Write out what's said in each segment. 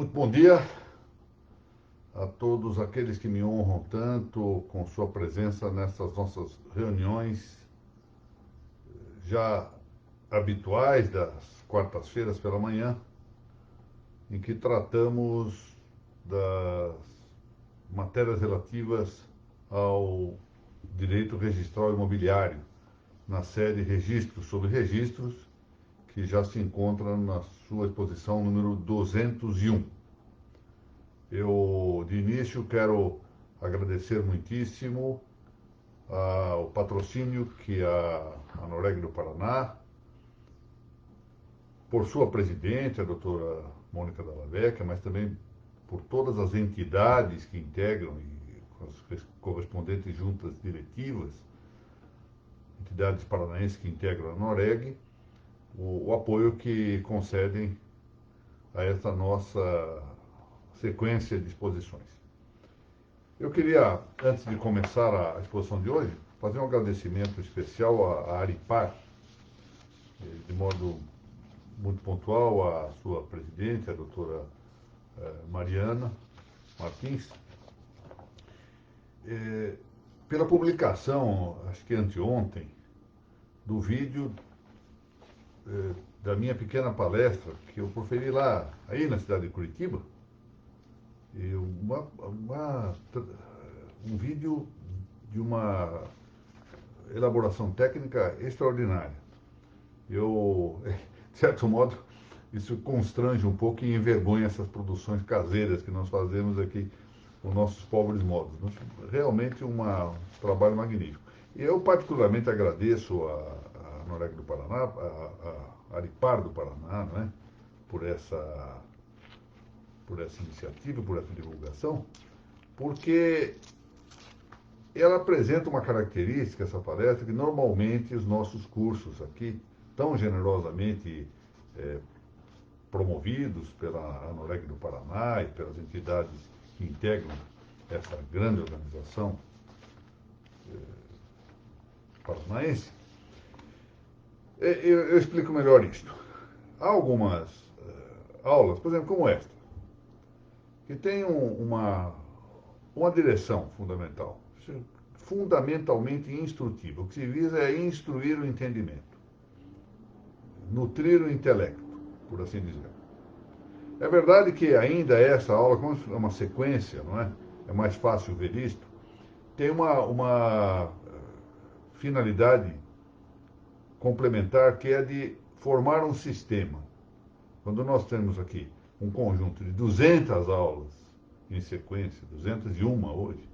Muito bom dia a todos aqueles que me honram tanto com sua presença nessas nossas reuniões já habituais das quartas-feiras pela manhã, em que tratamos das matérias relativas ao direito registral imobiliário, na série Registros sobre Registros, que já se encontra na sua exposição número 201. Eu, de início, quero agradecer muitíssimo ao patrocínio que a Noreg do Paraná, por sua presidente, a doutora Mônica Dalla Vecchia, mas também por todas as entidades que integram e as correspondentes juntas diretivas, entidades paranaenses que integram a Noreg, o apoio que concedem a essa nossa sequência de exposições. Eu queria, antes de começar a exposição de hoje, fazer um agradecimento especial à Aripar, de modo muito pontual, à sua presidente, a doutora Mariana Martins, pela publicação, acho que anteontem, do vídeo da minha pequena palestra que eu proferi lá, aí na cidade de Curitiba, e um vídeo de uma elaboração técnica extraordinária. De certo modo, isso constrange um pouco e envergonha essas produções caseiras que nós fazemos aqui com nossos pobres modos. Realmente um trabalho magnífico. E eu particularmente agradeço a Noreg do Paraná, a Aripar do Paraná, não é? por essa iniciativa, por essa divulgação, porque ela apresenta uma característica, essa palestra, que normalmente os nossos cursos aqui, tão generosamente promovidos pela Noreg do Paraná e pelas entidades que integram essa grande organização paranaense, eu explico melhor isto. Há algumas aulas, por exemplo, como esta, que tem uma direção fundamental, fundamentalmente instrutiva. O que se visa é instruir o entendimento, nutrir o intelecto, por assim dizer. É verdade que ainda essa aula, como é uma sequência, não é? É mais fácil ver isto, tem uma finalidade complementar, que é de formar um sistema. Quando nós temos aqui um conjunto de 200 aulas em sequência, 201 hoje,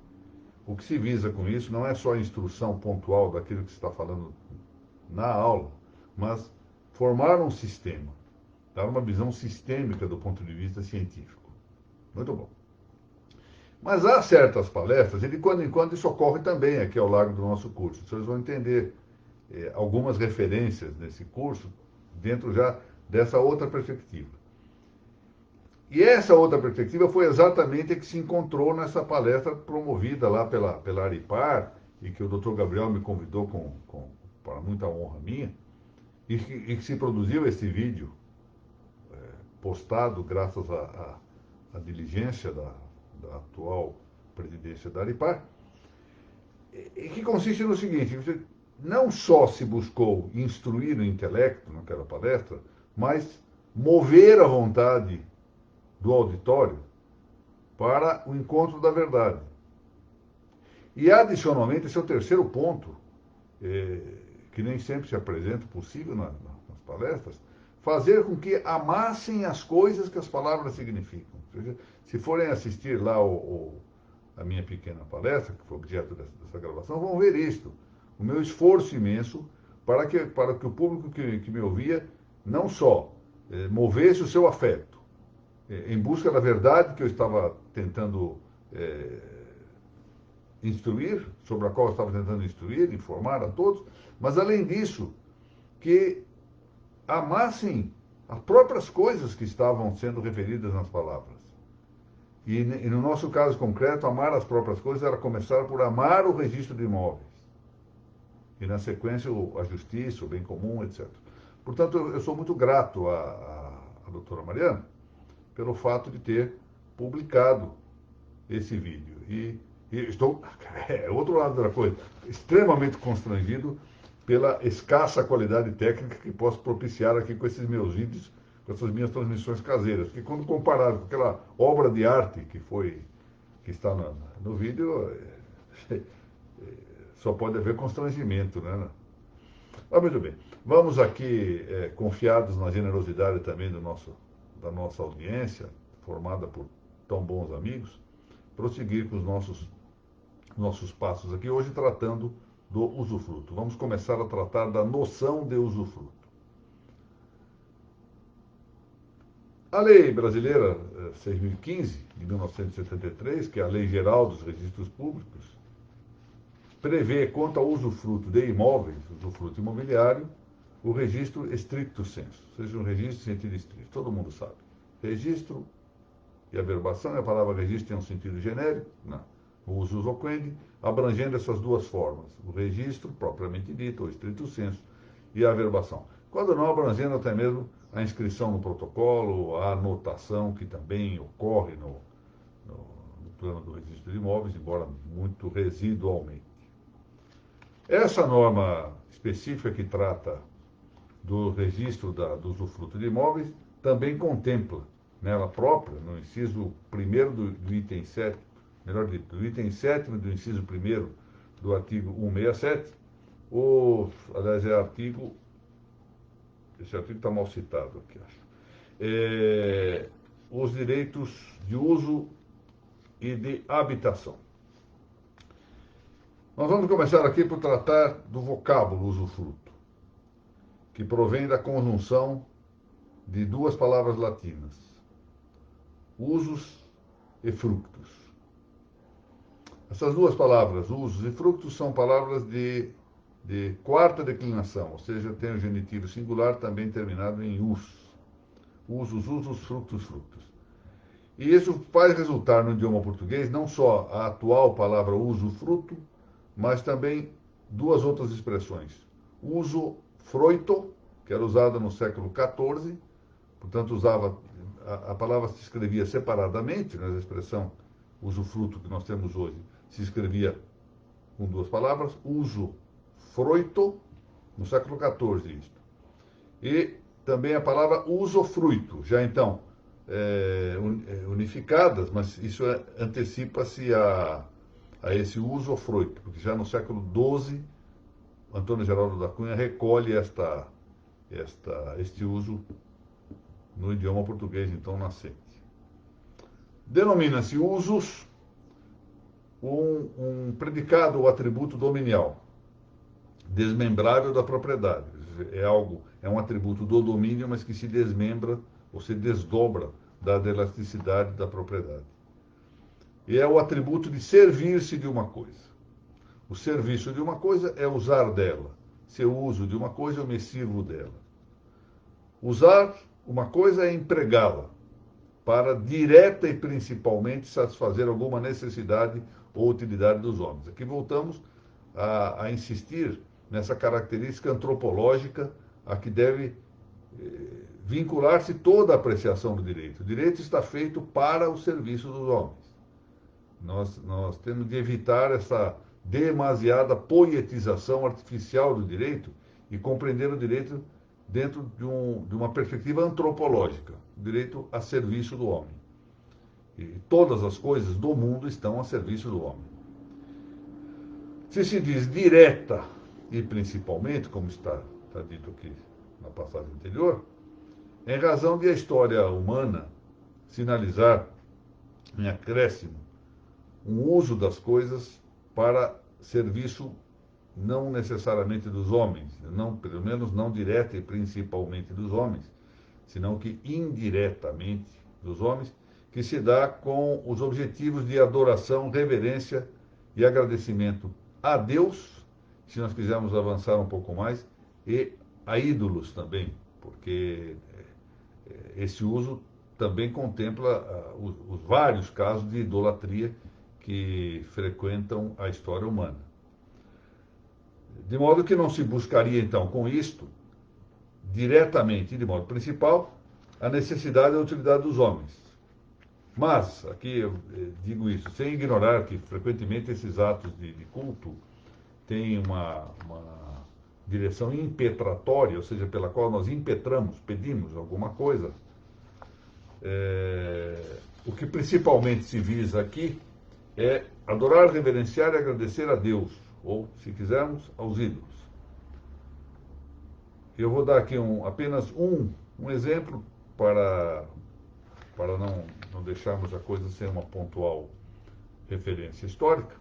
o que se visa com isso não é só a instrução pontual daquilo que se está falando na aula, mas formar um sistema, dar uma visão sistêmica do ponto de vista científico. Muito bom. Mas há certas palestras, e de quando em quando isso ocorre também aqui ao largo do nosso curso. Vocês vão entender algumas referências nesse curso, dentro já dessa outra perspectiva. E essa outra perspectiva foi exatamente a que se encontrou nessa palestra promovida lá pela Aripar, e que o Dr. Gabriel me convidou para muita honra minha, e que se produziu esse vídeo postado graças à diligência da atual presidência da Aripar, e que consiste no seguinte: não só se buscou instruir o intelecto naquela palestra, mas mover a vontade do auditório para o encontro da verdade. E, adicionalmente, esse é o terceiro ponto, que nem sempre se apresenta possível nas palestras, fazer com que amassem as coisas que as palavras significam. Ou seja, se forem assistir lá a minha pequena palestra, que foi objeto dessa gravação, vão ver isto. O meu esforço imenso para que o público que me ouvia não só movesse o seu afeto, em busca da verdade que eu estava tentando instruir, sobre a qual eu estava tentando instruir, informar a todos, mas, além disso, que amassem as próprias coisas que estavam sendo referidas nas palavras. E no nosso caso concreto, amar as próprias coisas era começar por amar o registro de imóveis. E, na sequência, a justiça, o bem comum, etc. Portanto, eu sou muito grato à doutora Mariana pelo fato de ter publicado esse vídeo. E estou, outro lado da coisa, extremamente constrangido pela escassa qualidade técnica que posso propiciar aqui com esses meus vídeos, com essas minhas transmissões caseiras. Porque quando comparado com aquela obra de arte que está no vídeo, só pode haver constrangimento, né? Mas muito bem, vamos aqui, confiados na generosidade também da nossa audiência, formada por tão bons amigos, prosseguir com os nossos passos aqui, hoje tratando do usufruto. Vamos começar a tratar da noção de usufruto. A lei brasileira 6.015, de 1973, que é a Lei Geral dos Registros Públicos, prevê, quanto ao usufruto de imóveis, usufruto imobiliário, o registro stricto sensu, ou seja, um registro em sentido estrito. Todo mundo sabe. Registro e averbação, a palavra registro tem um sentido genérico, não. O usus loquendi, abrangendo essas duas formas, o registro, propriamente dito, ou stricto sensu, e a averbação. Quando não, abrangendo até mesmo a inscrição no protocolo, a anotação, que também ocorre no plano do registro de imóveis, embora muito residualmente. Essa norma específica que trata do registro do usufruto de imóveis também contempla nela própria, no inciso 1º do item 7, melhor dito, do item 7º do inciso 1º do artigo 167, aliás, esse artigo está mal citado aqui, acho. Os direitos de uso e de habitação. Nós vamos começar aqui por tratar do vocábulo usufruto, que provém da conjunção de duas palavras latinas, usus e fructus. Essas duas palavras, usus e fructus, são palavras de quarta declinação, ou seja, tem o genitivo singular também terminado em us. Usus, usus, fructus, fructus. E isso faz resultar no idioma português não só a atual palavra usufruto, mas também duas outras expressões. Usufruito, que era usada no século XIV, portanto a palavra se escrevia separadamente, né, a expressão usufruto que nós temos hoje se escrevia com duas palavras, usufruito, no século XIV isto. E também a palavra usufruito, já então unificadas, mas isso antecipa-se a esse usufruito, porque já no século XII, Antônio Geraldo da Cunha recolhe este uso no idioma português, então, nascente. Denomina-se usus um predicado ou atributo dominial, desmembrável da propriedade. É um atributo do domínio, mas que se desmembra ou se desdobra da elasticidade da propriedade. E é o atributo de servir-se de uma coisa. O serviço de uma coisa é usar dela. Se eu uso de uma coisa, eu me sirvo dela. Usar uma coisa é empregá-la para direta e principalmente satisfazer alguma necessidade ou utilidade dos homens. Aqui voltamos a insistir nessa característica antropológica a que deve vincular-se toda a apreciação do direito. O direito está feito para o serviço dos homens. Nós temos de evitar essa demasiada poetização artificial do direito e compreender o direito dentro de uma perspectiva antropológica, o direito a serviço do homem. E todas as coisas do mundo estão a serviço do homem. Se diz direta e principalmente, como está dito aqui na passagem anterior, em razão de a história humana sinalizar em acréscimo um uso das coisas para serviço não necessariamente dos homens, pelo menos não direta e principalmente dos homens, senão que indiretamente dos homens, que se dá com os objetivos de adoração, reverência e agradecimento a Deus, se nós quisermos avançar um pouco mais, e a ídolos também, porque esse uso também contempla os vários casos de idolatria que frequentam a história humana. De modo que não se buscaria, então, com isto, diretamente e de modo principal, a necessidade e a utilidade dos homens. Mas, aqui eu digo isso, sem ignorar que frequentemente esses atos de culto têm uma direção impetratória, ou seja, pela qual nós impetramos, pedimos alguma coisa. O que principalmente se visa aqui é adorar, reverenciar e agradecer a Deus, ou, se quisermos, aos ídolos. Eu vou dar aqui apenas um exemplo para não deixarmos a coisa sem uma pontual referência histórica.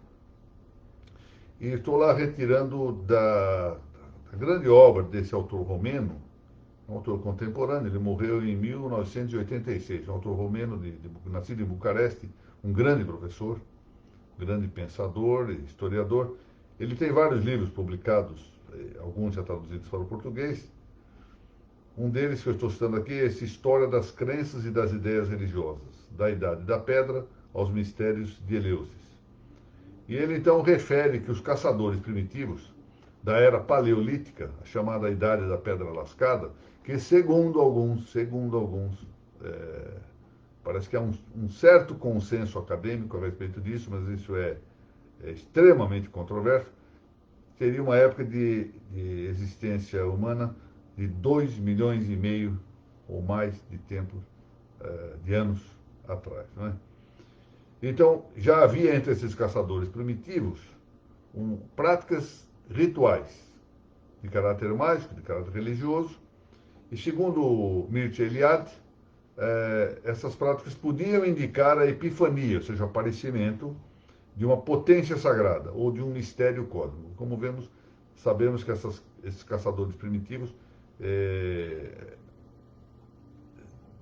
E estou lá retirando da grande obra desse autor romeno, um autor contemporâneo, ele morreu em 1986, um autor romeno, nascido em Bucareste, um grande professor, grande pensador, historiador. Ele tem vários livros publicados, alguns já traduzidos para o português. Um deles que eu estou citando aqui é essa História das Crenças e das Ideias Religiosas, da Idade da Pedra aos Mistérios de Eleusis. E ele então refere que os caçadores primitivos da era paleolítica, a chamada Idade da Pedra Lascada, que segundo alguns, parece que há um certo consenso acadêmico a respeito disso, mas isso é extremamente controverso, teria uma época de existência humana de 2 milhões e meio ou mais de anos atrás. Não é? Então, já havia entre esses caçadores primitivos práticas rituais de caráter mágico, de caráter religioso, e segundo Mircea Eliade, essas práticas podiam indicar a epifania, ou seja, o aparecimento de uma potência sagrada ou de um mistério cósmico. Como vemos, sabemos que esses caçadores primitivos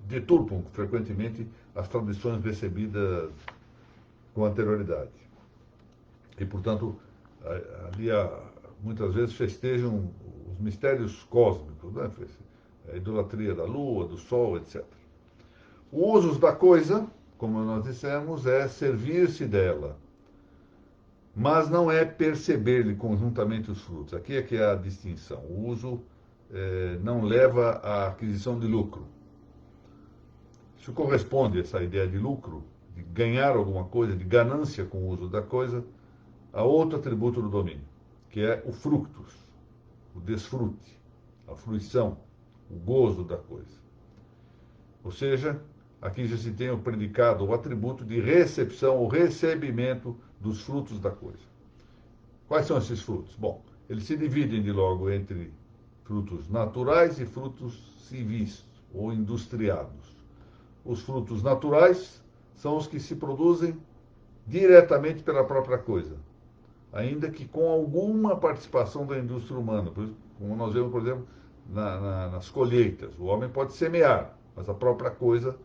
deturpam frequentemente as tradições recebidas com anterioridade. E, portanto, ali muitas vezes festejam os mistérios cósmicos, né? A idolatria da lua, do sol, etc. O uso da coisa, como nós dissemos, é servir-se dela, mas não é perceber-lhe conjuntamente os frutos. Aqui é que é a distinção. O uso não leva à aquisição de lucro. Isso corresponde, essa ideia de lucro, de ganhar alguma coisa, de ganância com o uso da coisa, a outro atributo do domínio, que é o fructus, o desfrute, a fruição, o gozo da coisa. Ou seja, aqui já se tem o predicado, o atributo de recepção, o recebimento dos frutos da coisa. Quais são esses frutos? Bom, eles se dividem de logo entre frutos naturais e frutos civis ou industriados. Os frutos naturais são os que se produzem diretamente pela própria coisa, ainda que com alguma participação da indústria humana, como nós vemos, por exemplo, nas colheitas. O homem pode semear, mas a própria coisa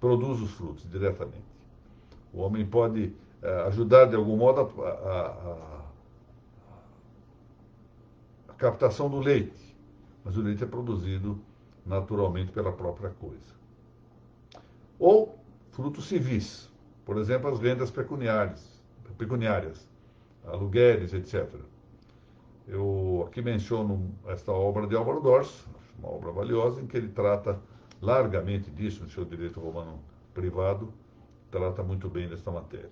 produz os frutos diretamente. O homem pode ajudar de algum modo a captação do leite, mas o leite é produzido naturalmente pela própria coisa. Ou frutos civis, por exemplo, as rendas pecuniárias, aluguéis, etc. Eu aqui menciono esta obra de Álvaro Dors, uma obra valiosa, em que ele trata largamente disso, no seu direito romano privado, trata muito bem desta matéria.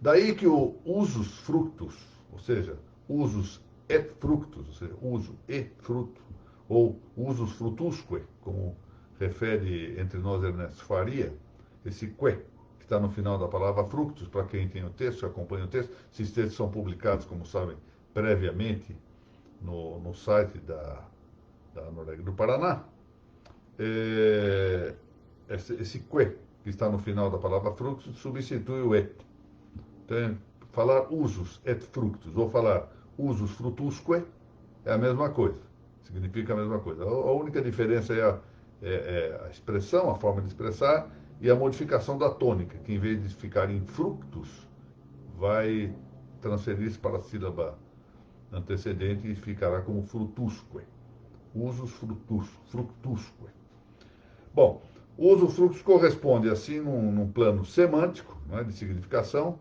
Daí que o usus fructus, ou seja, usus et fructus, ou seja, uso e fruto, ou usus frutusque, como refere entre nós Ernesto Faria, esse que está no final da palavra fructus, para quem tem o texto, acompanha o texto. Esses textos são publicados, como sabem, previamente no site da Noruega do Paraná. Esse que está no final da palavra fructus, substitui o et. Então, falar usus et fructus, ou falar usus frutusque, é a mesma coisa. Significa a mesma coisa. A única diferença é a expressão, a forma de expressar, e a modificação da tônica, que em vez de ficar em fructus, vai transferir-se para a sílaba antecedente e ficará como frutusque. Usus frutusque. Bom, o uso fructus corresponde, assim, num plano semântico, né, de significação,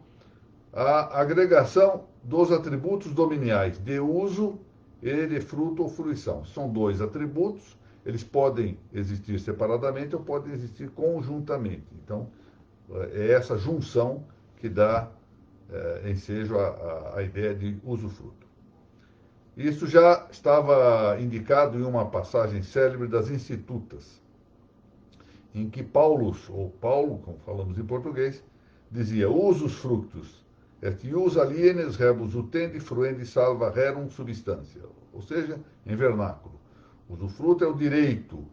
à agregação dos atributos dominiais de uso e de fruto ou fruição. São dois atributos, eles podem existir separadamente ou podem existir conjuntamente. Então, é essa junção que dá ensejo à ideia de usufruto. Isso já estava indicado em uma passagem célebre das Institutas, em que Paulo, como falamos em português, dizia: usus fructus, et ius alienes rebus utendi fruendi salva rerum substância. Ou seja, em vernáculo, usufruto é o direito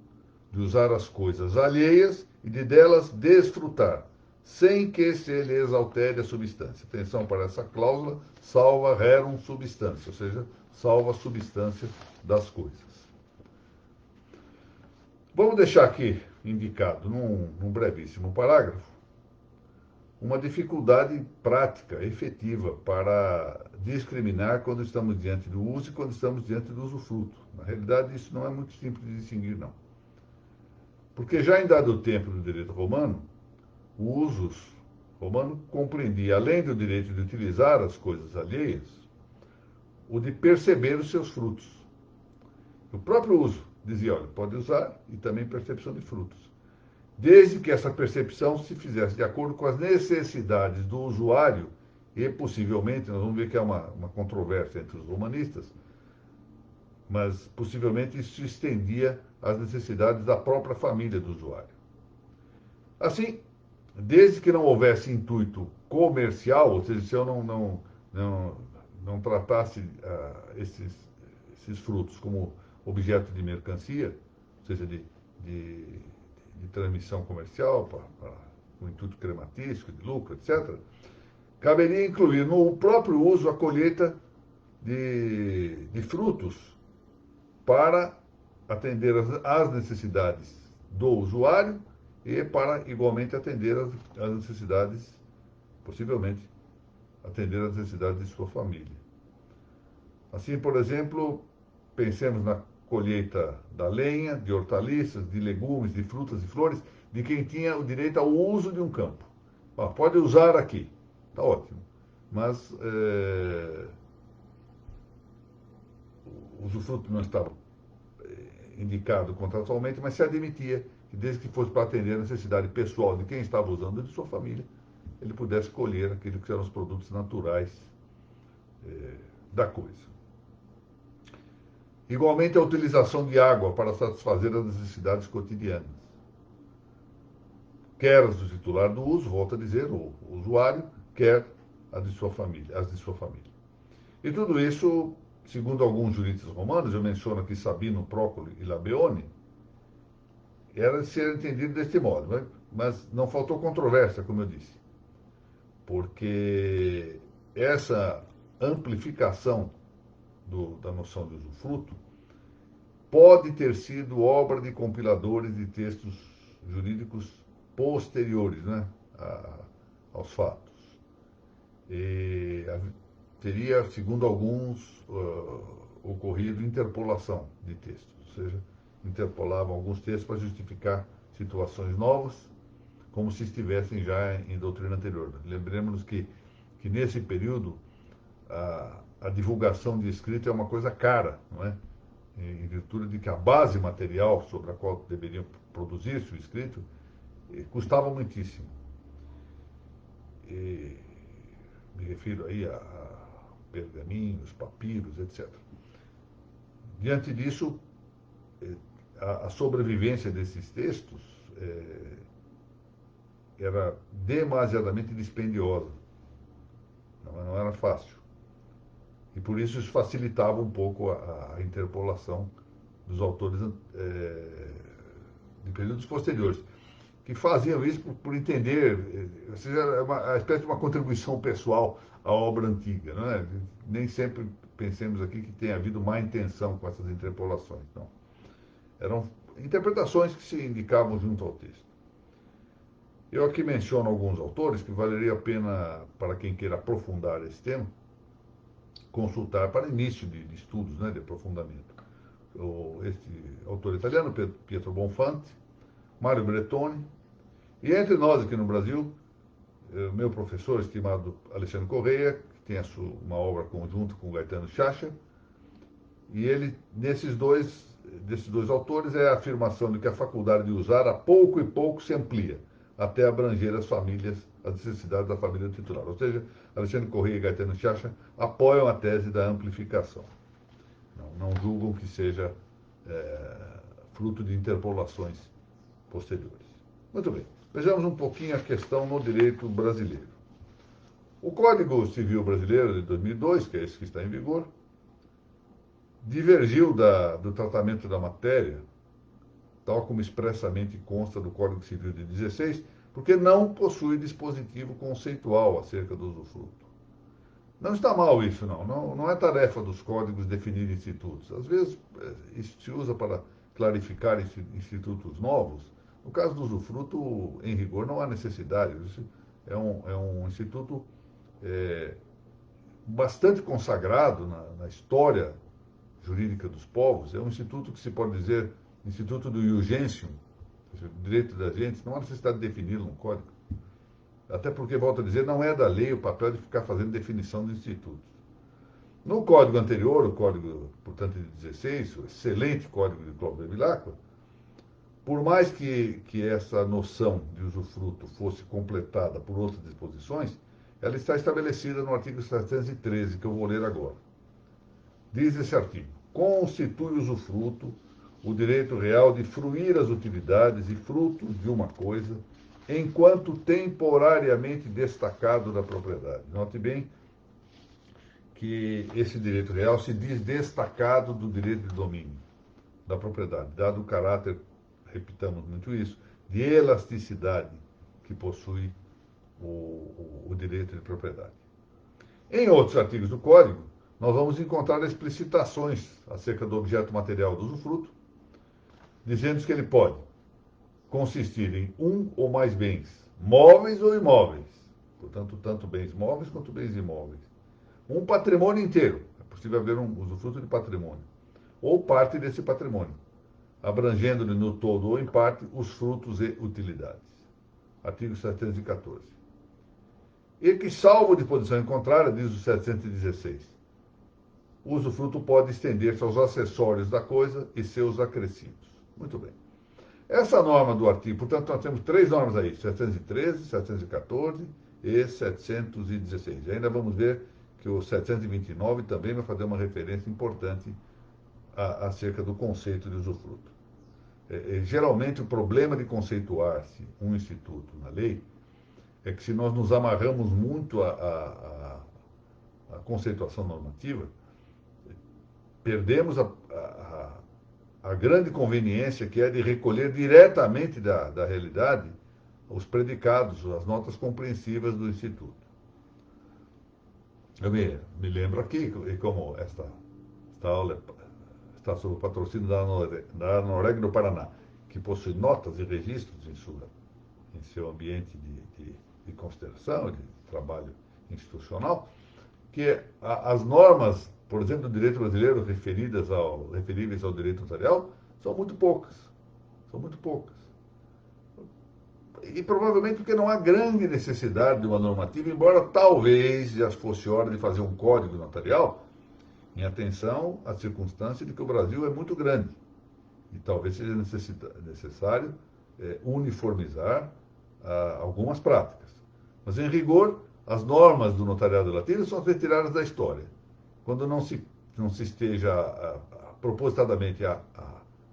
de usar as coisas alheias e de delas desfrutar, sem que se lhes altere a substância. Atenção para essa cláusula, salva rerum substância, ou seja, salva a substância das coisas. Vamos deixar aqui indicado, num brevíssimo parágrafo, uma dificuldade prática, efetiva, para discriminar quando estamos diante do uso e quando estamos diante do usufruto. Na realidade, isso não é muito simples de distinguir, não. Porque já em dado tempo do direito romano, o usus romano compreendia, além do direito de utilizar as coisas alheias, o de perceber os seus frutos. O próprio uso dizia, olha, pode usar e também percepção de frutos. Desde que essa percepção se fizesse de acordo com as necessidades do usuário e, possivelmente, nós vamos ver que há uma controvérsia entre os humanistas, mas possivelmente isso se estendia às necessidades da própria família do usuário. Assim, desde que não houvesse intuito comercial, ou seja, se eu não tratasse esses frutos como objeto de mercancia, ou seja, de transmissão comercial, com intuito crematício, de lucro, etc., caberia incluir no próprio uso a colheita de frutos para atender às necessidades do usuário e para, igualmente, atender às necessidades, possivelmente, atender às necessidades de sua família. Assim, por exemplo, pensemos na colheita da lenha, de hortaliças, de legumes, de frutas e flores, de quem tinha o direito ao uso de um campo. Pode usar aqui, está ótimo, mas o usufruto não estava indicado contratualmente, mas se admitia que, desde que fosse para atender a necessidade pessoal de quem estava usando e de sua família, ele pudesse colher aquilo que eram os produtos naturais da coisa. Igualmente, a utilização de água para satisfazer as necessidades cotidianas. Quer as do titular do uso, volto a dizer, o usuário, quer as de sua família. E tudo isso, segundo alguns juristas romanos, eu menciono aqui Sabino, Prócolo e Labeone, era de ser entendido deste modo, mas não faltou controvérsia, como eu disse, porque essa amplificação da noção de usufruto pode ter sido obra de compiladores de textos jurídicos posteriores, né, aos fatos. E teria, segundo alguns, ocorrido interpolação de textos, ou seja, interpolavam alguns textos para justificar situações novas, como se estivessem já em doutrina anterior. Lembremos-nos que nesse período a divulgação de escrito é uma coisa cara, não é? Em virtude de que a base material sobre a qual deveriam produzir-se o escrito custava muitíssimo. E me refiro aí a pergaminhos, papiros, etc. Diante disso, a sobrevivência desses textos era demasiadamente dispendiosa, não era fácil. E por isso facilitava um pouco a interpolação dos autores de períodos posteriores, que faziam isso por entender, ou seja, é uma espécie de uma contribuição pessoal à obra antiga. Não é? Nem sempre pensemos aqui que tenha havido má intenção com essas interpolações. Não. Eram interpretações que se indicavam junto ao texto. Eu aqui menciono alguns autores que valeria a pena, para quem queira aprofundar esse tema, consultar para início de estudos, né, de aprofundamento. Este autor italiano, Pietro Bonfante, Mário Brettoni, e entre nós aqui no Brasil, meu professor estimado Alexandre Correia, que tem uma obra conjunta com Gaetano Schacher, e ele, nesses dois desses dois autores é a afirmação de que a faculdade de usar a pouco e pouco se amplia, até abranger as famílias, as necessidades da família titular. Ou seja, Alexandre Corrêa e Gaetano Sciascia apoiam a tese da amplificação. Não julgam que seja fruto de interpolações posteriores. Muito bem. Vejamos um pouquinho a questão no direito brasileiro. O Código Civil Brasileiro de 2002, que é esse que está em vigor, divergiu do tratamento da matéria, tal como expressamente consta do Código Civil de 16, porque não possui dispositivo conceitual acerca do usufruto. Não está mal isso, não é tarefa dos códigos definir institutos. Às vezes, isso se usa para clarificar institutos novos. No caso do usufruto, em rigor, não há necessidade. Isso é um instituto bastante consagrado na história jurídica dos povos. É um instituto que se pode dizer instituto do iugentium, direito das gentes. Não há necessidade de defini-lo no código. Até porque, volto a dizer, não é da lei o papel de ficar fazendo definição de institutos. No código anterior, o código, portanto, de 16, o excelente código de Clóvis Bevilacqua, por mais que essa noção de usufruto fosse completada por outras disposições, ela está estabelecida no artigo 713, que eu vou ler agora. Diz esse artigo: constitui usufruto o direito real de fruir as utilidades e frutos de uma coisa, enquanto temporariamente destacado da propriedade. Note bem que esse direito real se diz destacado do direito de domínio da propriedade, dado o caráter, repitamos muito isso, de elasticidade que possui o direito de propriedade. Em outros artigos do Código, nós vamos encontrar explicitações acerca do objeto material do usufruto, dizendo que ele pode consistir em um ou mais bens, móveis ou imóveis, portanto, tanto bens móveis quanto bens imóveis. Um patrimônio inteiro, é possível haver um usufruto de patrimônio, ou parte desse patrimônio, abrangendo-lhe no todo ou em parte os frutos e utilidades. Artigo 714. E que, salvo disposição em contrária, diz o 716, o usufruto pode estender-se aos acessórios da coisa e seus acrescidos. Muito bem. Essa norma do artigo, portanto, nós temos três normas aí, 713, 714 e 716. E ainda vamos ver que o 729 também vai fazer uma referência importante acerca do conceito de usufruto. Geralmente, o problema de conceituar-se um instituto na lei é que, se nós nos amarramos muito à conceituação normativa, perdemos a grande conveniência que é de recolher diretamente da realidade os predicados, as notas compreensivas do Instituto. Eu me lembro aqui, e como esta aula está sob o patrocínio da Noreg do Paraná, que possui notas e registros em seu ambiente de consideração, de trabalho institucional, que as normas, por exemplo, do direito brasileiro referíveis ao direito notarial, são muito poucas. São muito poucas. E provavelmente porque não há grande necessidade de uma normativa, embora talvez já fosse hora de fazer um código notarial, em atenção à circunstância de que o Brasil é muito grande. E talvez seja necessário uniformizar algumas práticas. Mas, em rigor, as normas do notariado latino são retiradas da história. Quando não se esteja propositadamente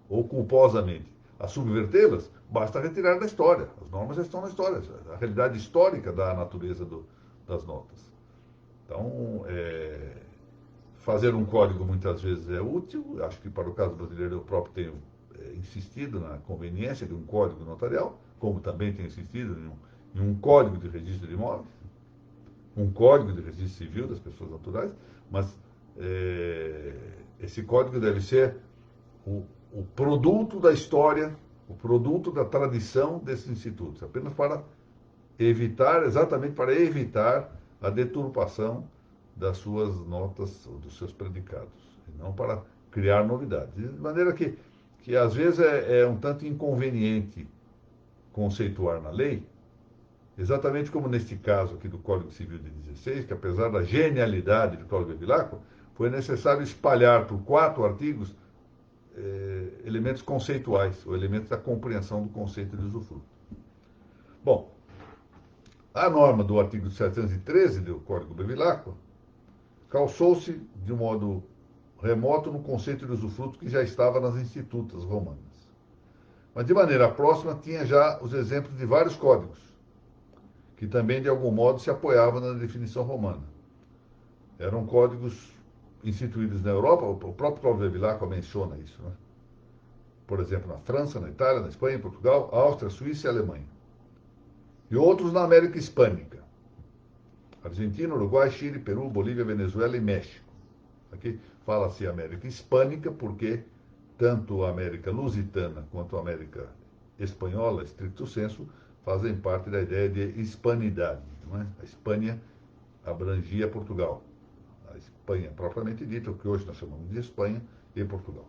ou culposamente a subvertê-las, basta retirar da história. As normas já estão na história, a realidade histórica da natureza das notas. Então, fazer um código muitas vezes é útil. Acho que para o caso brasileiro eu próprio tenho insistido na conveniência de um código notarial, como também tenho insistido em um código de registro de imóveis, um código de registro civil das pessoas naturais, mas esse código deve ser o produto da história, o produto da tradição desses institutos, apenas para evitar, exatamente para evitar a deturpação das suas notas, ou dos seus predicados, e não para criar novidades. De maneira que às vezes é um tanto inconveniente conceituar na lei, exatamente como neste caso aqui do Código Civil de 16, que apesar da genialidade de Cláudio Bevilacqua, foi necessário espalhar por 4 artigos elementos conceituais, ou elementos da compreensão do conceito de usufruto. Bom, a norma do artigo 713 do Código Bevilacqua calçou-se de um modo remoto no conceito de usufruto que já estava nas institutas romanas. Mas, de maneira próxima, tinha já os exemplos de vários códigos, que também, de algum modo, se apoiavam na definição romana. Eram códigos instituídos na Europa, o próprio Código Bevilacqua menciona isso, né? Por exemplo, na França, na Itália, na Espanha, em Portugal, Áustria, Suíça e Alemanha. E outros na América Hispânica. Argentina, Uruguai, Chile, Peru, Bolívia, Venezuela e México. Aqui fala-se América Hispânica porque tanto a América Lusitana quanto a América Espanhola, estricto sensu, fazem parte da ideia de hispanidade. Não é? A Espanha abrangia Portugal. A Espanha propriamente dita, o que hoje nós chamamos de Espanha, e Portugal.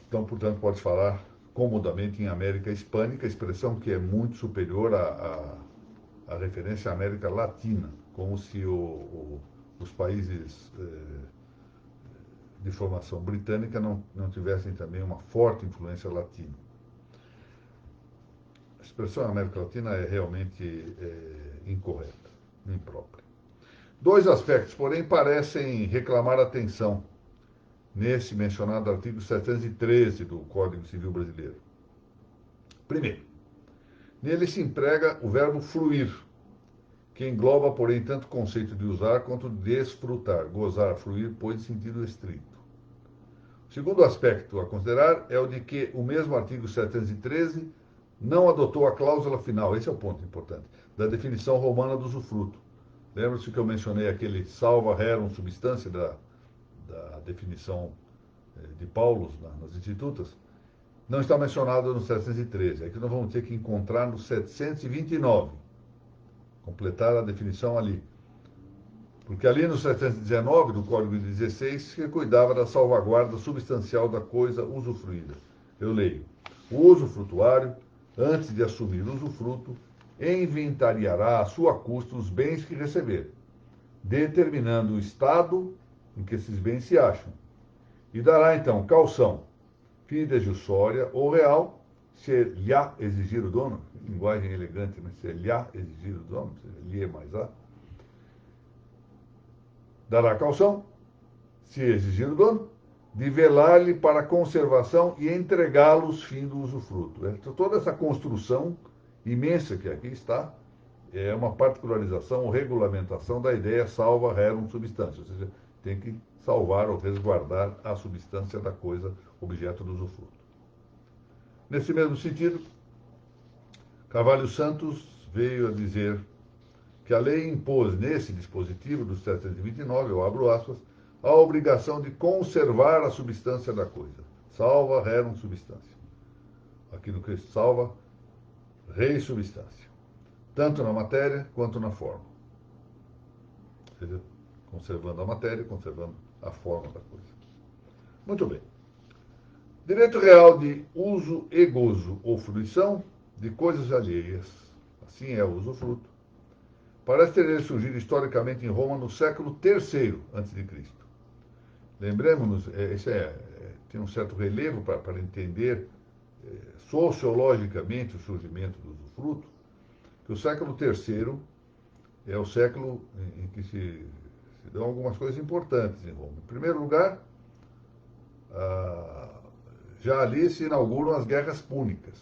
Então, portanto, pode falar comodamente em América Hispânica, expressão que é muito superior à referência à América Latina, como se os países de formação britânica não tivessem também uma forte influência latina. A expressão América Latina é realmente incorreta, imprópria. Dois aspectos, porém, parecem reclamar atenção nesse mencionado artigo 713 do Código Civil Brasileiro. Primeiro, nele se emprega o verbo fruir, que engloba, porém, tanto o conceito de usar quanto de desfrutar. Gozar, fruir, põe de sentido estrito. O segundo aspecto a considerar é o de que o mesmo artigo 713 não adotou a cláusula final, esse é o ponto importante, da definição romana do usufruto. Lembra-se que eu mencionei aquele salva rerum substância da definição de Paulus nas institutas? Não está mencionado no 713, é que nós vamos ter que encontrar no 729, completar a definição ali. Porque ali no 719 do Código de 16 se cuidava da salvaguarda substancial da coisa usufruída. Eu leio: o usufrutuário, antes de assumir o usufruto, inventariará a sua custa os bens que receber, determinando o estado em que esses bens se acham, e dará então caução, fidejussória ou real, se lhe há exigir o dono, linguagem elegante, mas se lhe há exigir o dono, se lhe é mais há, dará caução, se exigir o dono, de velar-lhe para a conservação e entregá-los fim do usufruto. Então, toda essa construção imensa que aqui está é uma particularização ou regulamentação da ideia salva rerum substância, ou seja, tem que salvar ou resguardar a substância da coisa objeto do usufruto. Nesse mesmo sentido, Carvalho Santos veio a dizer que a lei impôs nesse dispositivo do 729, eu abro aspas, a obrigação de conservar a substância da coisa. Salva rerum substância. Aqui no Cristo salva rei substância. Tanto na matéria quanto na forma. Ou seja, conservando a matéria, conservando a forma da coisa. Muito bem. Direito real de uso e gozo ou fruição de coisas alheias, assim é o usufruto, parece ter surgido historicamente em Roma no século III a.C. Lembremos-nos, tem um certo relevo para entender sociologicamente o surgimento do usufruto, que o século III é o século em que se dão algumas coisas importantes em Roma. Em primeiro lugar, já ali se inauguram as guerras púnicas.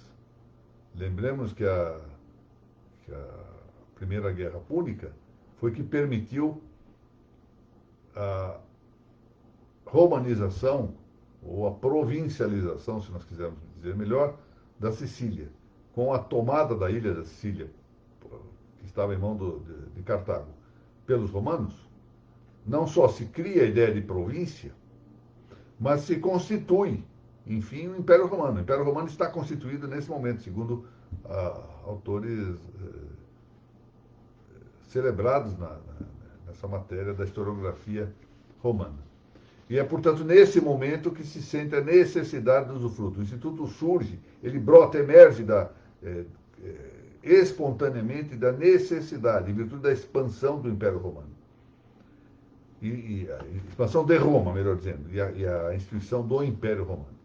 Lembremos que a Primeira Guerra Púnica foi que permitiu a romanização, ou a provincialização, se nós quisermos dizer melhor, da Sicília, com a tomada da ilha da Sicília, que estava em mão de Cartago, pelos romanos. Não só se cria a ideia de província, mas se constitui, enfim, o Império Romano. O Império Romano está constituído nesse momento, segundo autores celebrados nessa matéria da historiografia romana. E é, portanto, nesse momento que se sente a necessidade do usufruto. O Instituto surge, ele brota, emerge espontaneamente da necessidade, em virtude da expansão do Império Romano. e a expansão de Roma, melhor dizendo, e a instituição do Império Romano.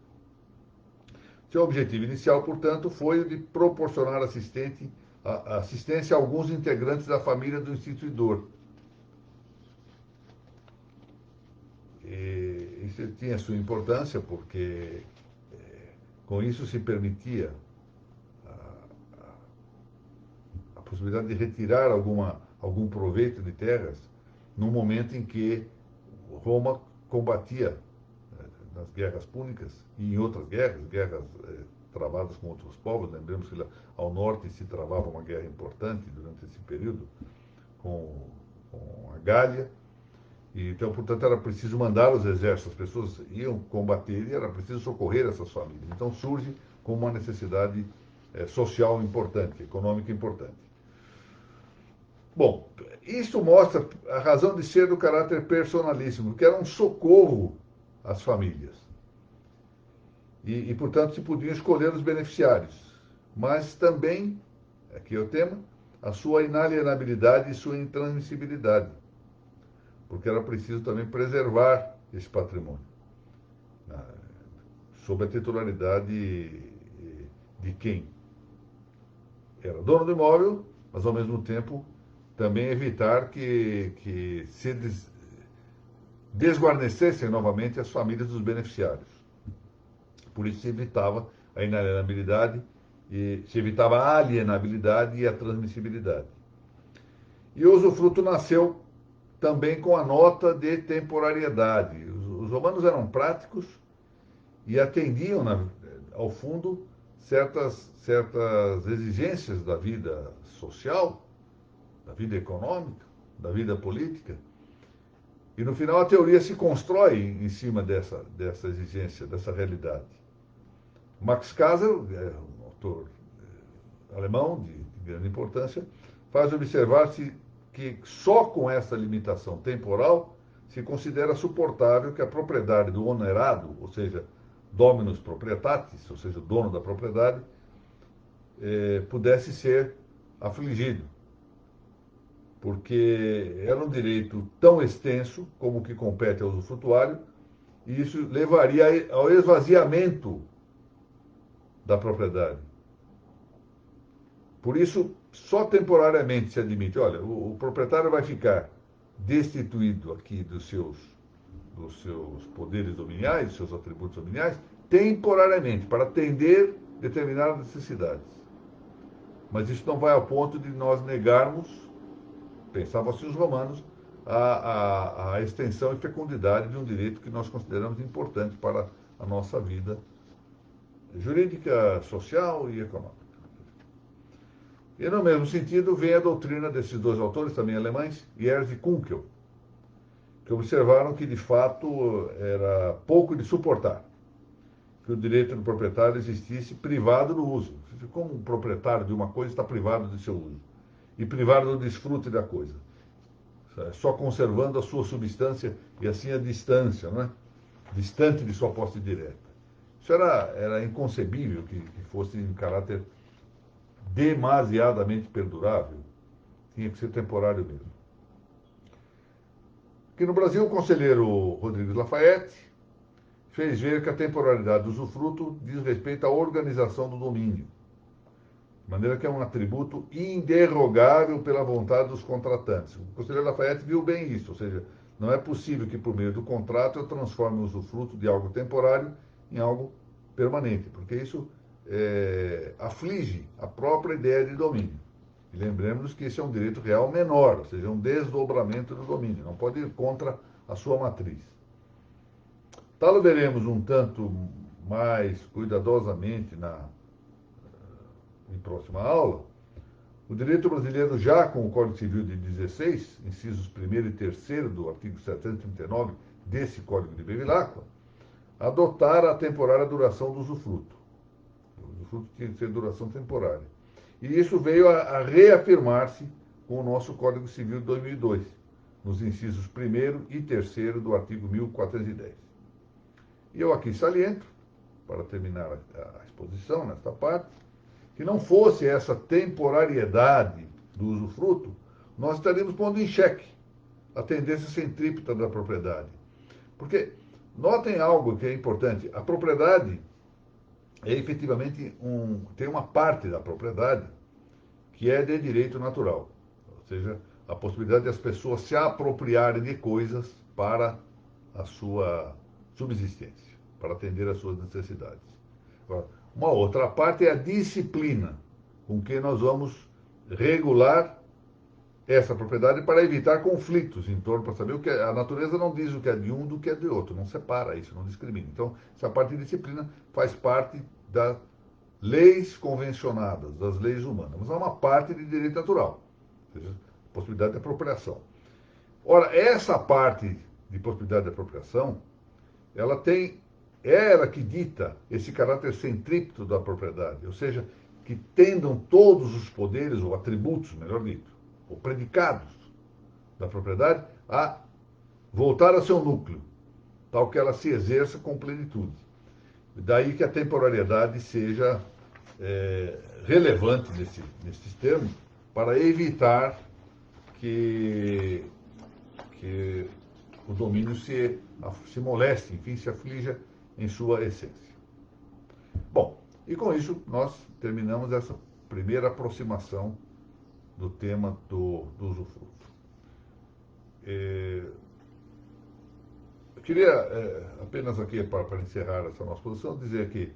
Seu objetivo inicial, portanto, foi o de proporcionar assistência a alguns integrantes da família do instituidor. E isso tinha sua importância, porque com isso se permitia a possibilidade de retirar algum proveito de terras no momento em que Roma combatia nas guerras púnicas e em outras guerras travadas com outros povos. Lembremos que ao norte se travava uma guerra importante durante esse período com a Gália. E, então, portanto, era preciso mandar os exércitos, as pessoas iam combater e era preciso socorrer essas famílias. Então surge como uma necessidade social importante, econômica importante. Bom, isso mostra a razão de ser do caráter personalíssimo, que era um socorro às famílias. E, portanto, se podiam escolher os beneficiários. Mas também, aqui é o tema, a sua inalienabilidade e sua intransmissibilidade. Porque era preciso também preservar esse patrimônio, sob a titularidade de quem era dono do imóvel, mas ao mesmo tempo também evitar que se desguarnecessem novamente as famílias dos beneficiários. Por isso se evitava a inalienabilidade, e se evitava a alienabilidade e a transmissibilidade. E o usufruto nasceu também com a nota de temporariedade. Os romanos eram práticos e atendiam, ao fundo, certas exigências da vida social, da vida econômica, da vida política. E, no final, a teoria se constrói em cima dessa exigência, dessa realidade. Max Caser, um autor alemão de grande importância, faz observar-se que só com essa limitação temporal se considera suportável que a propriedade do onerado, ou seja, dominus proprietatis, ou seja, o dono da propriedade, pudesse ser afligido. Porque era um direito tão extenso como o que compete ao usufrutuário, e isso levaria ao esvaziamento da propriedade. Por isso, só temporariamente se admite, olha, o proprietário vai ficar destituído aqui dos seus poderes dominiais, dos seus atributos dominiais, temporariamente, para atender determinadas necessidades. Mas isso não vai ao ponto de nós negarmos, pensavam assim os romanos, a extensão e fecundidade de um direito que nós consideramos importante para a nossa vida jurídica, social e econômica. E, no mesmo sentido, vem a doutrina desses dois autores, também alemães, Jers e Kunkel, que observaram que, de fato, era pouco de suportar que o direito do proprietário existisse privado do uso. Como um proprietário de uma coisa está privado de seu uso e privado do desfrute da coisa, só conservando a sua substância e, assim, a distância, não é? Distante de sua posse direta. Isso era inconcebível que fosse em caráter demasiadamente perdurável, tinha que ser temporário mesmo. Aqui no Brasil, o conselheiro Rodrigues Lafayette fez ver que a temporalidade do usufruto diz respeito à organização do domínio, de maneira que é um atributo inderrogável pela vontade dos contratantes. O conselheiro Lafayette viu bem isso, ou seja, não é possível que por meio do contrato eu transforme o usufruto de algo temporário em algo permanente, porque isso aflige a própria ideia de domínio. E lembremos que esse é um direito real menor, ou seja, um desdobramento do domínio, não pode ir contra a sua matriz. Tal veremos um tanto mais cuidadosamente em próxima aula. O direito brasileiro, já com o Código Civil de 16, incisos 1º e 3º do artigo 739 desse Código de Bevilacqua, adotar a temporária duração do usufruto. O usufruto tinha que ser duração temporária. E isso veio a reafirmar-se com o nosso Código Civil de 2002, nos incisos 1º e 3º do artigo 1410. E eu aqui saliento, para terminar a exposição nesta parte, que não fosse essa temporariedade do usufruto, nós estaríamos pondo em xeque a tendência centrípeta da propriedade. Porque, notem algo que é importante, a propriedade é efetivamente tem uma parte da propriedade que é de direito natural, ou seja, a possibilidade de as pessoas se apropriarem de coisas para a sua subsistência, para atender às suas necessidades. Agora, uma outra parte é a disciplina com que nós vamos regular essa propriedade para evitar conflitos em torno, para saber o que a natureza não diz o que é de um do que é de outro, não separa isso, não discrimina. Então, essa parte de disciplina faz parte das leis convencionadas, das leis humanas, mas é uma parte de direito natural, ou seja, possibilidade de apropriação. Ora, essa parte de possibilidade de apropriação, é ela que dita esse caráter centrípeto da propriedade, ou seja, que tendam todos os poderes, ou atributos, melhor dito, ou predicados da propriedade, a voltar a seu núcleo, tal que ela se exerça com plenitude. Daí que a temporalidade seja relevante nesses termos, para evitar que o domínio se moleste, enfim, se aflija em sua essência. Bom, e com isso nós terminamos essa primeira aproximação do tema do usufruto. Eu queria apenas aqui, para encerrar essa nossa posição, dizer que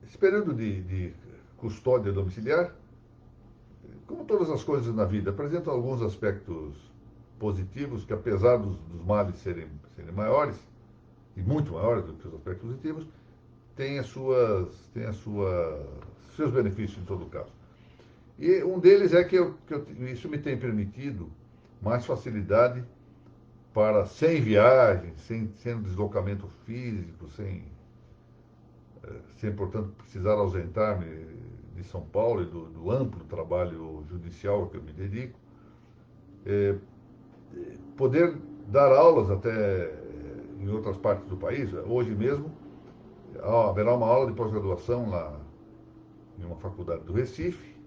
esse período de custódia domiciliar, como todas as coisas na vida, apresenta alguns aspectos positivos que, apesar dos males serem maiores, e muito maiores do que os aspectos positivos, tem seus benefícios em todo caso. E um deles é que isso me tem permitido mais facilidade para, sem viagem, sem deslocamento físico, sem, portanto, precisar ausentar-me de São Paulo e do amplo trabalho judicial a que eu me dedico, poder dar aulas até em outras partes do país. Hoje mesmo haverá uma aula de pós-graduação lá em uma faculdade do Recife,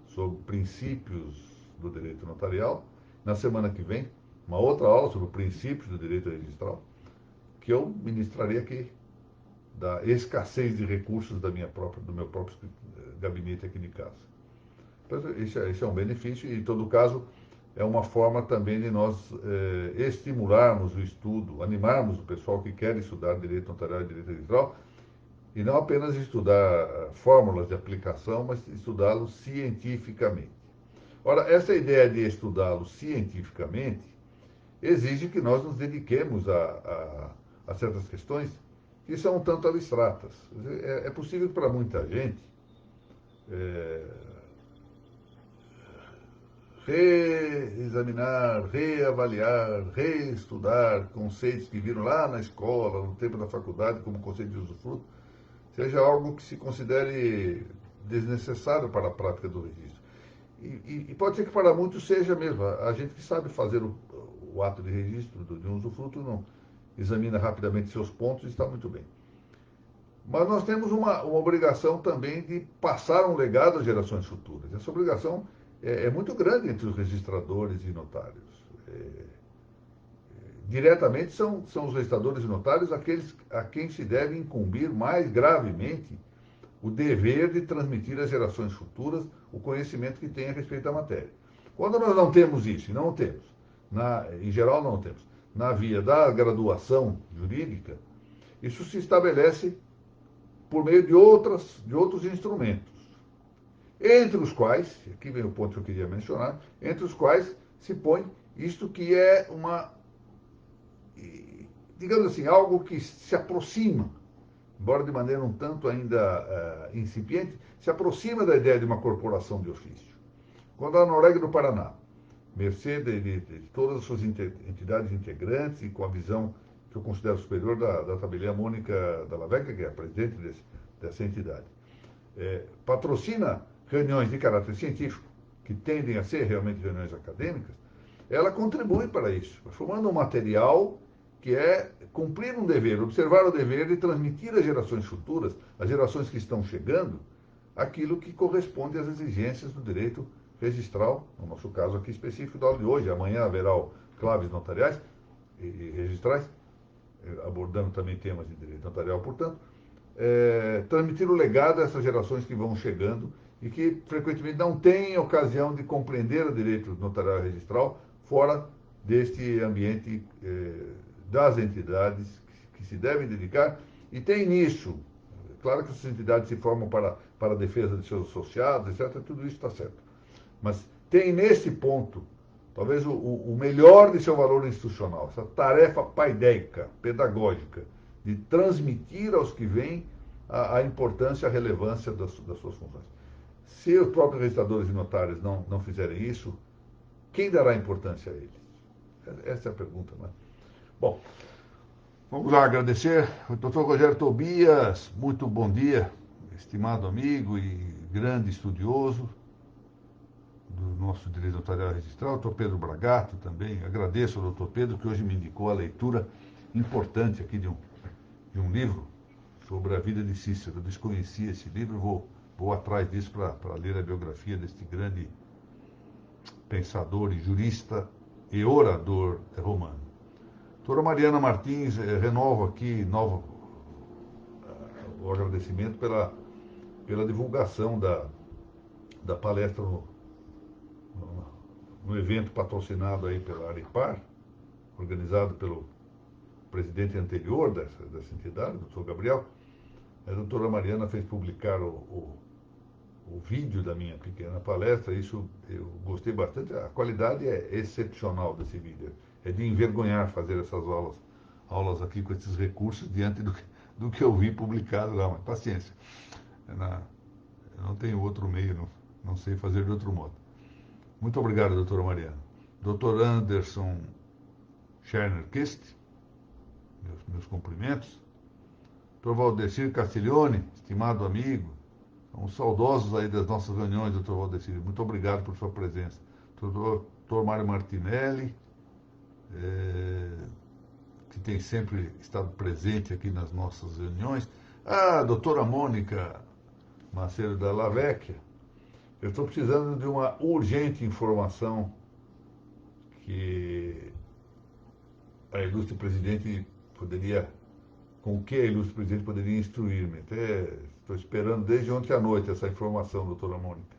sobre princípios do direito notarial. Na semana que vem, uma outra aula sobre princípios do direito registral, que eu ministrarei aqui, da escassez de recursos do meu próprio gabinete aqui de casa. Então, esse é um benefício e, em todo caso, é uma forma também de nós estimularmos o estudo, animarmos o pessoal que quer estudar direito notarial e direito registral, e não apenas estudar fórmulas de aplicação, mas estudá-lo cientificamente. Ora, essa ideia de estudá-lo cientificamente exige que nós nos dediquemos a certas questões que são um tanto abstratas. É possível que para muita gente reexaminar, reavaliar, reestudar conceitos que viram lá na escola, no tempo da faculdade, como conceito de usufruto, seja algo que se considere desnecessário para a prática do registro. E pode ser que para muitos seja mesmo. A gente que sabe fazer o ato de registro de um usufruto não examina rapidamente seus pontos e está muito bem. Mas nós temos uma obrigação também de passar um legado às gerações futuras. Essa obrigação é muito grande entre os registradores e notários. Diretamente são os registradores e notários aqueles a quem se deve incumbir mais gravemente o dever de transmitir às gerações futuras o conhecimento que tem a respeito da matéria. Quando nós não temos isso, e não temos, em geral não temos, na via da graduação jurídica, isso se estabelece por meio de outros instrumentos, entre os quais, aqui vem o ponto que eu queria mencionar, entre os quais se põe isto que é digamos assim, algo que se aproxima, embora de maneira um tanto ainda incipiente, se aproxima da ideia de uma corporação de ofício. Quando a Noréga do Paraná, mercê de todas as suas entidades integrantes e com a visão que eu considero superior da tabeliã Mônica Dalla Vecchia, que é a presidente dessa entidade, patrocina reuniões de caráter científico, que tendem a ser realmente reuniões acadêmicas, ela contribui para isso, formando um material que é cumprir um dever, observar o dever de transmitir às gerações futuras, às gerações que estão chegando, aquilo que corresponde às exigências do direito registral, no nosso caso aqui específico da aula de hoje. Amanhã haverá o claves notariais e registrais, abordando também temas de direito notarial, portanto, transmitir o legado a essas gerações que vão chegando e que frequentemente não têm ocasião de compreender o direito notarial e registral fora deste ambiente das entidades que se devem dedicar, e tem nisso, claro que essas entidades se formam para a defesa de seus associados, etc., tudo isso está certo. Mas tem nesse ponto, talvez o melhor de seu valor institucional, essa tarefa paideica, pedagógica, de transmitir aos que vêm a importância, a relevância das suas funções. Se os próprios registradores e notários não fizerem isso, quem dará importância a eles? Essa é a pergunta, não é? Bom, vamos lá agradecer o Dr. Rogério Tobias, muito bom dia, estimado amigo e grande estudioso do nosso direito notarial registral, o Dr. Pedro Bragato também. Agradeço ao Dr. Pedro, que hoje me indicou a leitura importante aqui de um livro sobre a vida de Cícero. Eu desconhecia esse livro, vou atrás disso para ler a biografia deste grande pensador e jurista e orador romano. Doutora Mariana Martins, renovo aqui o agradecimento pela divulgação da palestra no evento patrocinado aí pela Aripar, organizado pelo presidente anterior dessa entidade, o doutor Gabriel. A doutora Mariana fez publicar o vídeo da minha pequena palestra. Isso eu gostei bastante. A qualidade é excepcional desse vídeo. É de envergonhar fazer essas aulas aqui com esses recursos diante do que eu vi publicado lá. Mas paciência. Eu não tenho outro meio, não sei fazer de outro modo. Muito obrigado, doutora Mariana. Doutor Anderson Scherner-Kist, meus cumprimentos. Doutor Valdecir Castiglione, estimado amigo, somos saudosos aí das nossas reuniões, doutor Valdecir. Muito obrigado por sua presença. Doutor Mário Martinelli, que tem sempre estado presente aqui nas nossas reuniões. Doutora Mônica Macedo da Lavecchia. Eu estou precisando de uma urgente informação que a ilustre presidente com o que a ilustre presidente poderia instruir-me. Até estou esperando desde ontem à noite essa informação, doutora Mônica.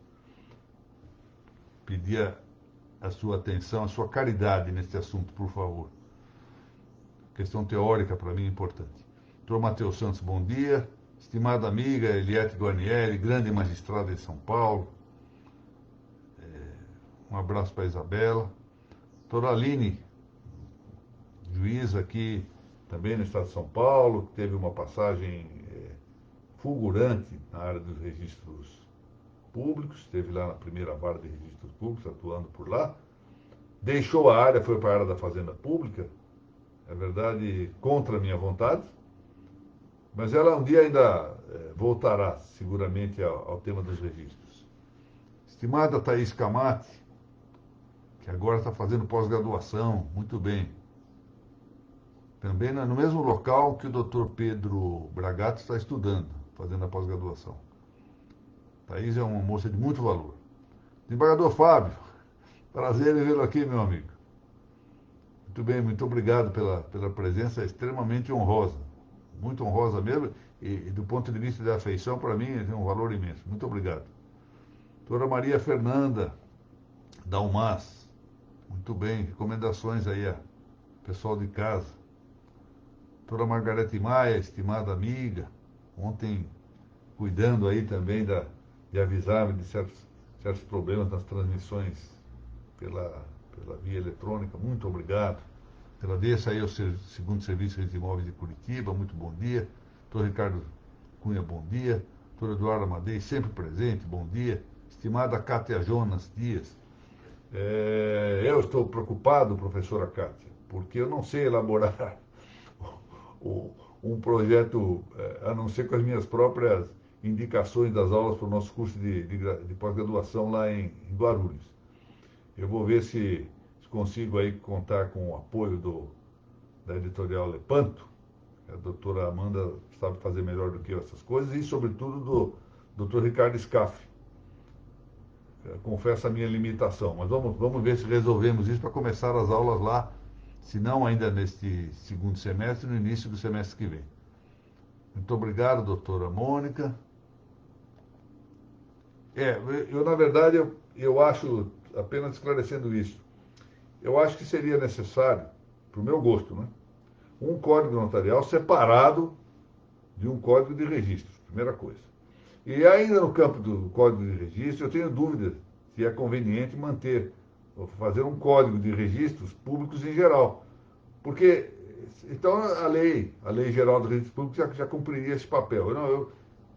Pedia a sua atenção, a sua caridade nesse assunto, por favor. Questão teórica para mim é importante. Doutor Matheus Santos, bom dia. Estimada amiga Eliette Guarnieri, grande magistrada em São Paulo. Um abraço para a Isabela. Doutora Aline, juíza aqui também no estado de São Paulo, que teve uma passagem fulgurante na área dos registros públicos, esteve lá na primeira vara de registros públicos, atuando por lá. Deixou a área, foi para a área da Fazenda Pública, é verdade, contra a minha vontade, mas ela um dia ainda voltará seguramente ao tema dos registros. Estimada Thaís Camati, que agora está fazendo pós-graduação, muito bem. Também no mesmo local que o doutor Pedro Bragato está estudando, fazendo a pós-graduação. Thaís é uma moça de muito valor. Desembargador Fábio, prazer em vê-lo aqui, meu amigo. Muito bem, muito obrigado pela presença extremamente honrosa. Muito honrosa mesmo, e do ponto de vista da afeição, para mim, tem um valor imenso. Muito obrigado. Doutora Maria Fernanda Dalmas, muito bem, recomendações aí a pessoal de casa. Doutora Margarete Maia, estimada amiga, ontem cuidando aí também de avisar-me de certos problemas nas transmissões pela via eletrônica. Muito obrigado. Agradeço aí ao segundo Serviço de Imóveis de Curitiba, muito bom dia. Doutor Ricardo Cunha, bom dia. Doutor Eduardo Amadei, sempre presente, bom dia. Estimada Cátia Jonas Dias, eu estou preocupado, professora Cátia, porque eu não sei elaborar um projeto, a não ser com as minhas próprias indicações das aulas para o nosso curso de pós-graduação lá em Guarulhos. Eu vou ver se consigo aí contar com o apoio da editorial Lepanto. A doutora Amanda sabe fazer melhor do que eu essas coisas, e sobretudo do doutor Ricardo Scaff, confesso a minha limitação, mas vamos ver se resolvemos isso para começar as aulas lá, se não ainda neste segundo semestre, no início do semestre que vem. Muito obrigado, doutora Mônica. Na verdade, eu acho, apenas esclarecendo isso, eu acho que seria necessário, para o meu gosto, né, um código notarial separado de um código de registros, primeira coisa. E ainda no campo do código de registro, eu tenho dúvidas se é conveniente manter, ou fazer um código de registros públicos em geral. Porque, então, a lei geral dos registros públicos já cumpriria esse papel.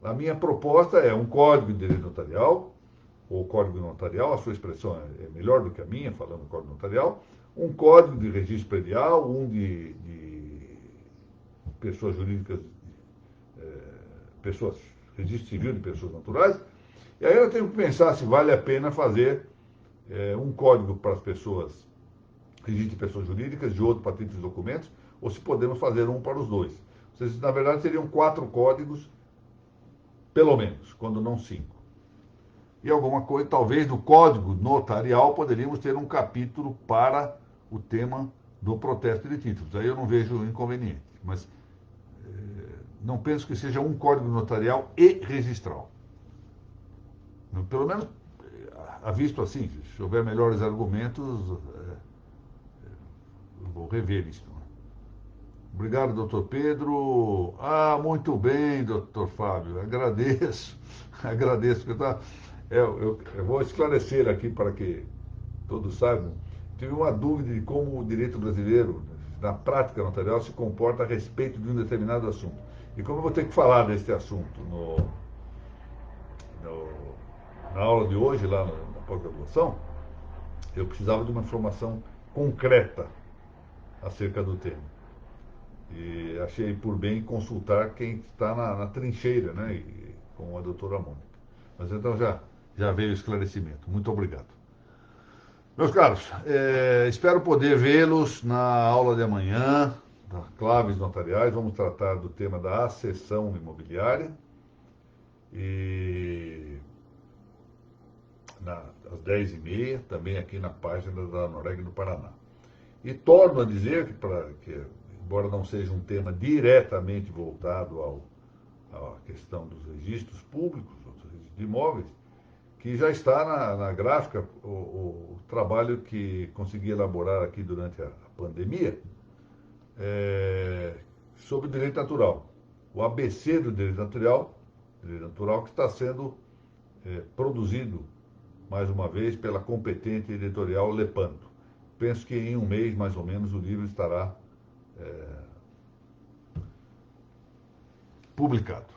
A minha proposta é um código de direito notarial, ou código notarial, a sua expressão é melhor do que a minha, falando código notarial, um código de registro predial, um de pessoas jurídicas, registro civil de pessoas naturais, e aí eu tenho que pensar se vale a pena fazer um código para as pessoas, registro de pessoas jurídicas, de outro para títulos e documentos, ou se podemos fazer um para os dois. Na verdade, seriam 4 códigos, pelo menos, quando não 5. E alguma coisa, talvez no código notarial, poderíamos ter um capítulo para o tema do protesto de títulos. Aí eu não vejo inconveniente, mas não penso que seja um código notarial e registral. Pelo menos, visto assim, se houver melhores argumentos, eu vou rever isso. Obrigado, doutor Pedro. Muito bem, doutor Fábio. Agradeço. Agradeço. Eu vou esclarecer aqui para que todos saibam. Tive uma dúvida de como o direito brasileiro, na prática notarial, se comporta a respeito de um determinado assunto. E como eu vou ter que falar desse assunto na aula de hoje, lá na pós-graduação, eu precisava de uma informação concreta acerca do tema. E achei por bem consultar quem está na trincheira, né, com a doutora Mônica. Mas então já veio o esclarecimento. Muito obrigado. Meus caros, espero poder vê-los na aula de amanhã, da Claves Notariais. Vamos tratar do tema da accessão imobiliária. E às 10h30, também aqui na página da Noreg do Paraná. E torno a dizer que, embora não seja um tema diretamente voltado à questão dos registros públicos, dos registros de imóveis, que já está na gráfica o trabalho que consegui elaborar aqui durante a pandemia sobre o direito natural. O ABC do direito natural que está sendo produzido, mais uma vez, pela competente editorial Lepanto. Penso que em um mês, mais ou menos, o livro estará publicado.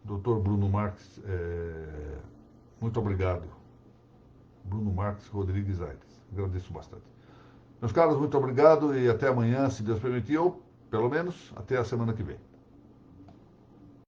Dr. Bruno Marques, muito obrigado. Bruno Marques Rodrigues Aires. Agradeço bastante. Meus caros, muito obrigado e até amanhã, se Deus permitir, ou pelo menos até a semana que vem.